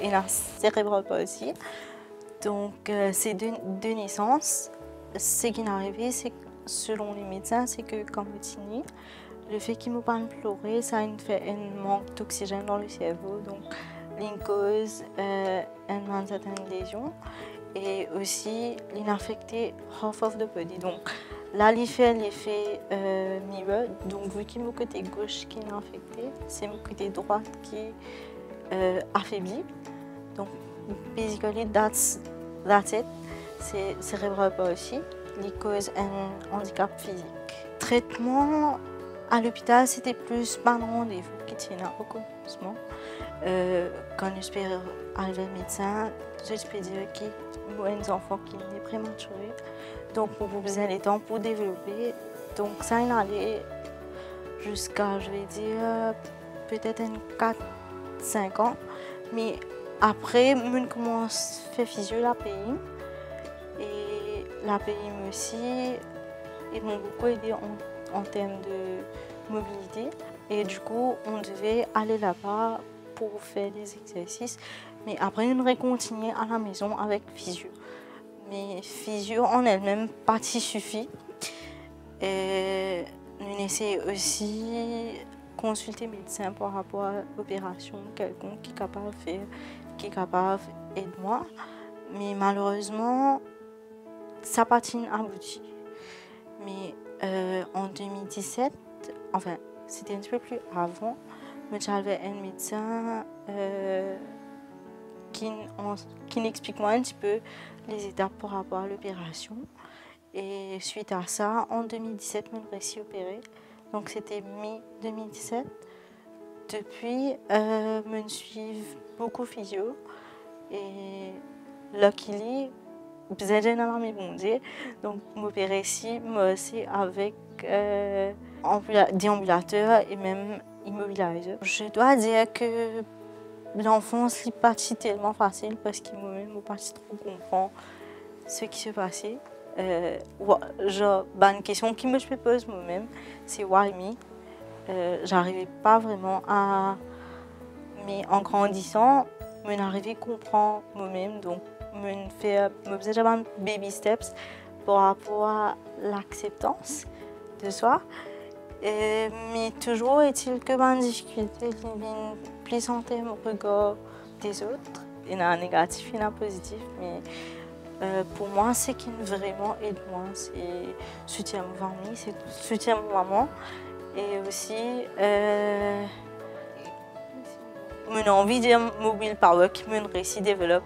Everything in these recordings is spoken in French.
et la cérébrale palsy. Donc, c'est de naissance. Ce qui est arrivé, c'est selon les médecins, c'est que quand on continue, le fait qu'il ne peut pas pleurer, ça fait un manque d'oxygène dans le cerveau. Donc, il cause une certaine lésion. Et aussi, il a affecté half of the body. Donc, là, il fait l'effet mirror. Donc, vu qu'il y a mon côté gauche qui est affecté, c'est mon côté droit qui est affaibli. Donc, basically, that's it. C'est cérébral palsy. Il cause un handicap physique. Traitement à l'hôpital, c'était plus par rendez-vous qui tient au commencement. Quand je peux arriver au médecin, je peux dire qu'il y a un enfant qui est prématuré. Donc, pour vous besoin de temps pour développer. Donc, ça, il allait jusqu'à, je vais dire, peut-être 4-5 ans. Mais après, je commence à faire physio la pays. Et la pays aussi, ils m'ont beaucoup aidé en termes de mobilité. Et du coup, on devait aller là-bas pour faire des exercices. Mais après, on aurait continué à la maison avec physio. Mais physio en elle-même, pas si suffit. Et on essaie aussi de consulter le médecin par rapport à l'opération, quelqu'un qui est capable de faire, qui est capable d'aider moi. Mais malheureusement, ça n'a pas abouti. Mais en 2017, enfin, c'était un petit peu plus avant, j'avais un médecin qui m'explique moi un petit peu les étapes par rapport à l'opération. Et suite à ça, en 2017, je me suis réussi à opérer. Donc c'était mi-2017. Depuis, je me suis beaucoup physio. Et luckily, j'ai un ami bon Dieu. Donc, m'opérer ici, moi aussi avec déambulateur et même immobiliseur. Je dois dire que l'enfance n'est pas tellement facile parce qu'il m'a pas trop comprendre ce qui se passait. Une question qui me pose moi-même, c'est why me? J'arrivais pas vraiment à. Mais en grandissant, je n'arrivais à comprendre moi-même. Donc, je faisais jamais baby steps par rapport à l'acceptance de soi. Mais toujours est-il que ma difficulté vient plus en termes au regard des autres. Il y en a un négatif, il y en a un positif. Mais pour moi, ce qui vraiment aide moi, c'est soutien à ma famille, c'est soutien à ma maman. Et aussi, mon envie de mobile power qui me réussit à développer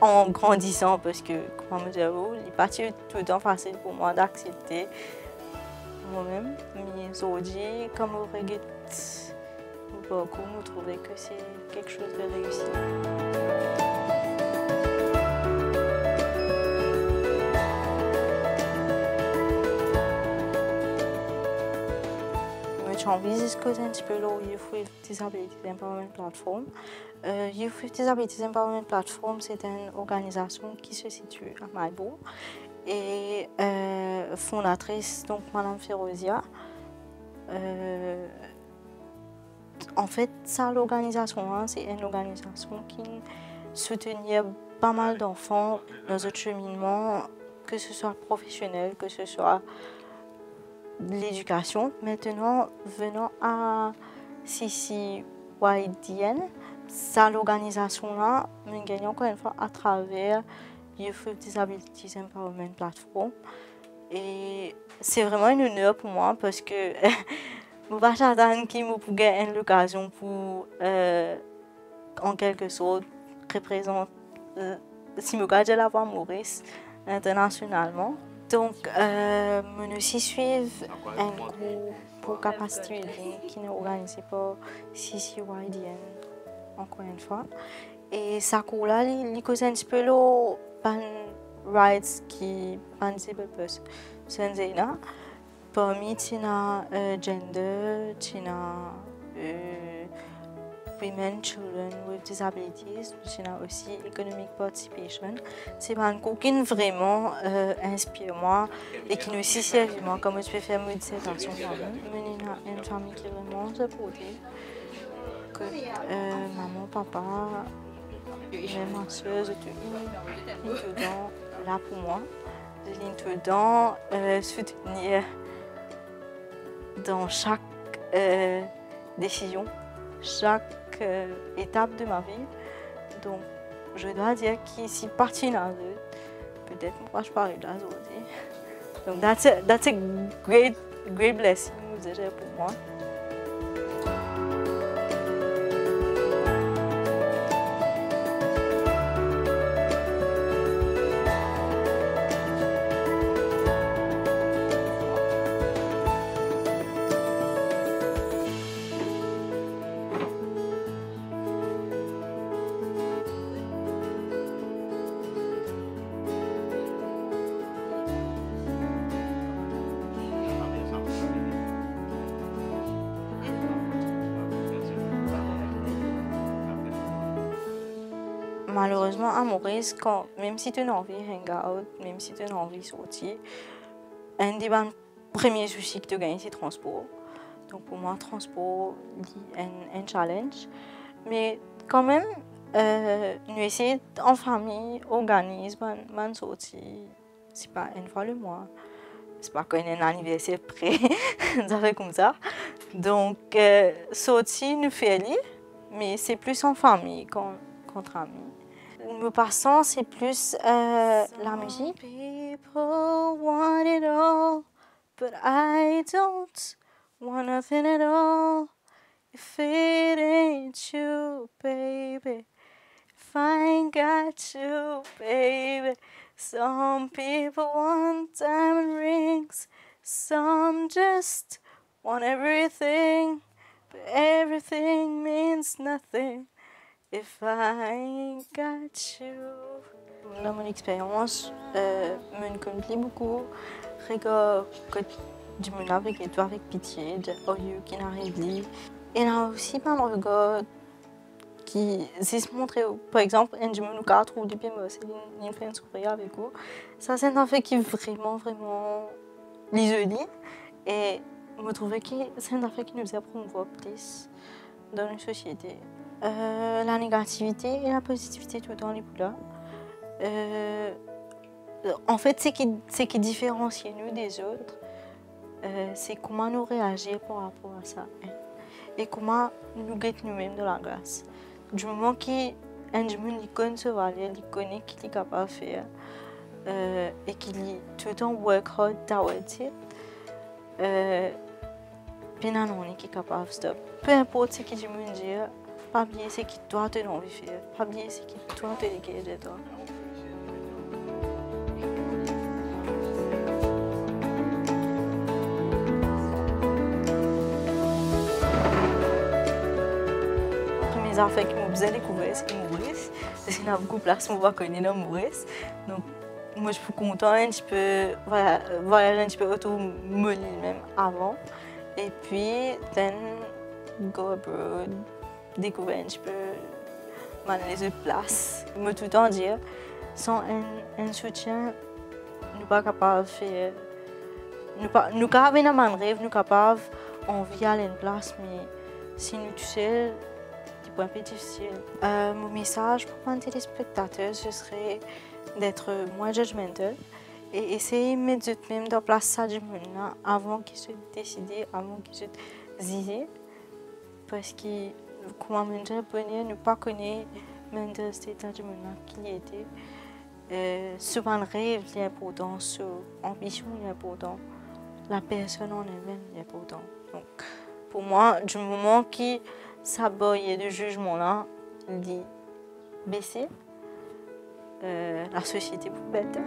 en grandissant parce que, comme je disais, il n'est pas tout le temps facile pour moi d'accepter moi-même. Mais aujourd'hui, comme je regrette beaucoup, je trouve que c'est quelque chose de réussi. J'ai envie de discuter un petit peu le Youth with Disabilities Empowerment Platform. Youth with Disabilities Empowerment Platform, c'est une organisation qui se situe à Malbo et fondatrice, donc Madame Ferozia. En fait, ça, l'organisation, c'est une organisation qui soutenait pas mal d'enfants dans leur cheminement, que ce soit professionnel, que ce soit l'éducation. Maintenant, venant à CCYDN, ça, l'organisation-là, nous gagnons encore une fois à travers Youth with Disabilities Empowerment Platform. Et c'est vraiment un honneur pour moi parce que je vais j'attends qu'il me ait l'occasion pour, en quelque sorte, représenter si je gagne la voix Maurice internationalement. Donc, nous aussi suivons un cours pour capacité building qui est organisé par CCYDN, encore une fois. Et ce cours-là, il cause un petit peu le rights qui sont disabled persons. Parmi, il y a gender, il y a women, children with disabilities, il y a aussi economic participation. C'est un cours qui vraiment inspire moi et qui nous aussi sert moi comment je peux faire mon dissertation moi-même. Il y a une famille qui est vraiment supportive. que maman, papa, même ma soeur, ils tout le temps là pour moi. Ils sont tout le temps soutenir dans chaque décision, chaque étape de ma vie. Donc, je dois dire qu'ici, partie là, peut-être moi je parle de la aujourd'hui. Donc, that's a great blessing déjà pour moi. Malheureusement, à Maurice, même si tu as envie de hang-out, même si tu as envie de sortir, un des premiers soucis que tu gagnes, c'est le transport. Donc pour moi, le transport est un challenge. Mais quand même, nous essayons en famille, organiser une sortie. Ce n'est pas une fois le mois. Ce n'est pas quand il y a un anniversaire près, ça fait comme ça. Donc, sortie, nous faisons, mais c'est plus en famille qu'entre amis. Mon passe-temps, c'est plus la musique. People want it all, but I don't want nothing at all. If it ain't you, baby, if I ain't got you, baby. Some people want diamond rings, some just want everything, but everything means nothing. If I ain't got you. Dans mon expérience, me complique beaucoup. Regarde que du monde avec pitié, de Oyu qui n'arrive pas. Et là aussi, pas un regard qui se montre, par exemple, un monde qui a trouvé depuis moi, c'est une fin de soirée avec vous. Ça, c'est un fait qui est vraiment isolé. Et je trouve que c'est un fait qui nous apprend plus dans une société. La négativité et la positivité tout le temps les là. En fait, ce qui différencie nous des autres, c'est comment nous réagir par rapport à ça et comment nous guetter nous-mêmes de la grâce. Du moment qu'un monde connaît ce valeur, il connaît qu'il est capable de faire et qu'il est tout le temps work hard towards it, bien on est capable de stop. Peu importe ce que du monde dit. Pas oublier ce qui toi te envie de faire, pas oublier ce qui toi te dégage de toi. Les premières affaires qui m'ont besoin de découvrir, c'est Maurice. Parce qu'il y a beaucoup de places où on va connaître dans Maurice. Donc, moi, je suis contente, je peux voyager un petit peu autour de mon île même avant. Et puis, then go abroad. Découvrir un petit peu les autres places. Je me tout le temps dire, sans un soutien, nous ne sommes pas capables de faire. Nous sommes capables de faire un rêve, nous sommes capables d'envie d'aller à une place, mais si nous tous seuls, c'est un peu difficile. Mon message pour les téléspectateurs, ce serait d'être moins judgmental et essayer de mettre même dans place ça du monde avant qu'ils se décident, avant qu'ils se disent. Parce que comment les Japonais ne pas connaître le état du monde qu'il était. Souvent le rêve est important, l'ambition est important, la personne en elle-même est important. Donc, pour moi, du moment que ça boye de jugement là, il dit baisser, la société pour bête.